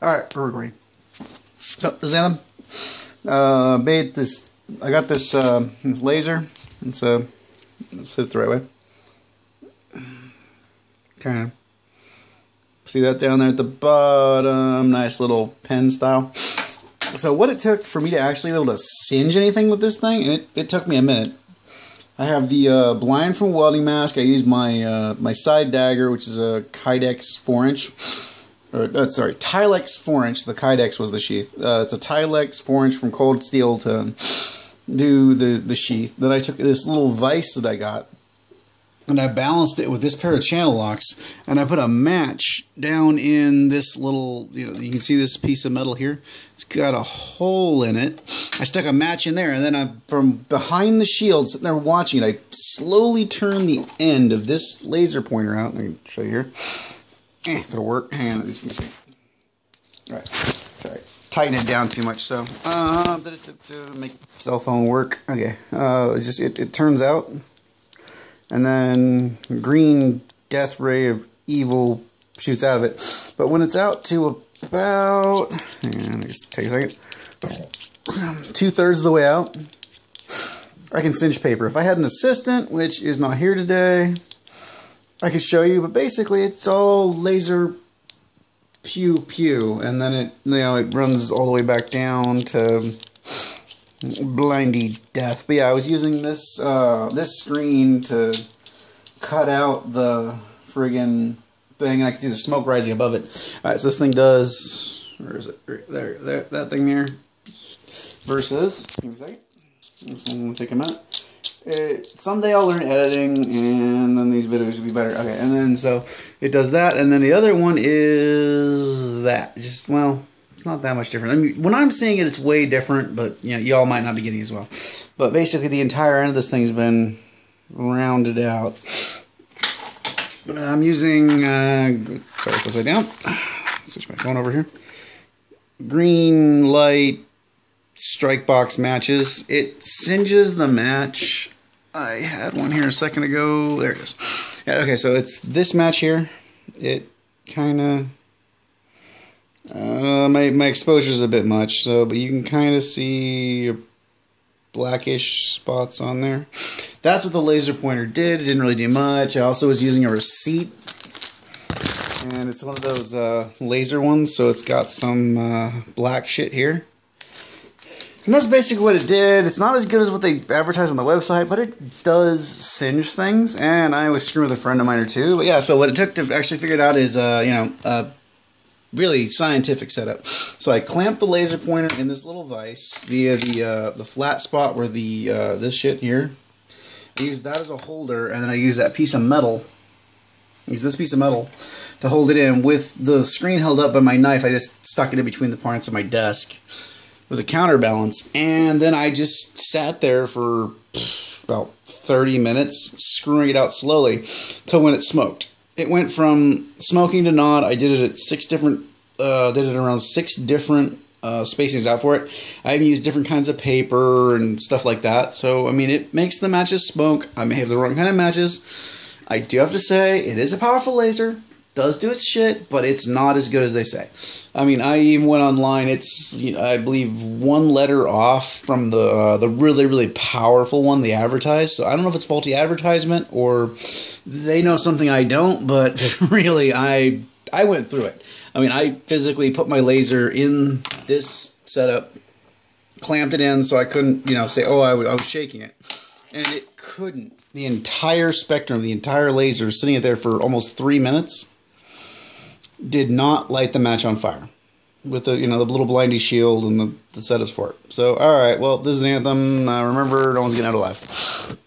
Alright, we're recording. So, this is Anthem. I got this laser. It's sit the right way. Kind of see that down there at the bottom, nice little pen style. So what it took for me to actually be able to singe anything with this thing, and it took me a minute. I have the blind from welding mask. I used my my side dagger, which is a Kydex 4-inch. Sorry, Tilex 4-inch. The Kydex was the sheath. It's a Tilex 4-inch from cold steel to do the sheath. Then I took this little vise that I got, and I balanced it with this pair of channel locks, and I put a match down in this little, you can see this piece of metal here. It's got a hole in it. I stuck a match in there, and then from behind the shield, sitting there watching it, I slowly turned the end of this laser pointer out. Let me show you here. If it'll work. Hang on. Alright. Sorry. Tighten it down too much, so make cell phone work. Okay. It turns out, and then green death ray of evil shoots out of it. But when it's out to about, hang on, just take a second, 2/3 of the way out, I can cinch paper. If I had an assistant, which is not here today, I could show you, but basically it's all laser pew pew, and then it runs all the way back down to blindy death. But yeah, I was using this this screen to cut out the friggin' thing, and I can see the smoke rising above it. Alright, so this thing does, where is it? Right there, that thing there. Versus, give me a second. This one will take a minute. Someday I'll learn editing, and then these videos will be better. Okay, and then so it does that, and then the other one is that. Just, well, it's not that much different. I mean, when I'm seeing it, it's way different, but y'all might not be getting it as well. But basically, the entire end of this thing's been rounded out. I'm using, sorry, it's upside down. Switch my phone over here. Green light strike box matches. It singes the match. I had one here a second ago. There it is. Yeah, okay, so it's this match here. It kind of, my exposure is a bit much, so, but you can kind of see blackish spots on there. That's what the laser pointer did. It didn't really do much. I also was using a receipt, and it's one of those laser ones, so it's got some black shit here. And that's basically what it did. It's not as good as what they advertise on the website, but it does singe things. And I was screwing with a friend of mine or two. But yeah, so what it took to actually figure it out is, a really scientific setup. So I clamped the laser pointer in this little vise via the flat spot where the this shit here. I used that as a holder, and then I used that piece of metal. Use this piece of metal to hold it in. With the screen held up by my knife, I just stuck it in between the points of my desk with a counterbalance, and then I just sat there for about 30 minutes, screwing it out slowly till when it smoked. It went from smoking to not. I did it at 6 different, did it around 6 different spacings out for it. I even used different kinds of paper and stuff like that. So I mean, it makes the matches smoke. I may have the wrong kind of matches. I do have to say, it is a powerful laser. Does do its shit, but it's not as good as they say. I mean, I even went online. It's, I believe, 1 letter off from the really, really powerful one they advertise. So I don't know if it's faulty advertisement or they know something I don't, but really, I went through it. I mean, I physically put my laser in this setup, clamped it in so I couldn't, say, oh, I was shaking it. And it couldn't. The entire spectrum, the entire laser, sitting there for almost 3 minutes, did not light the match on fire with the the little blindy shield and the setups for it. So, all right, well, this is Anthem. Remember, no one's getting out alive.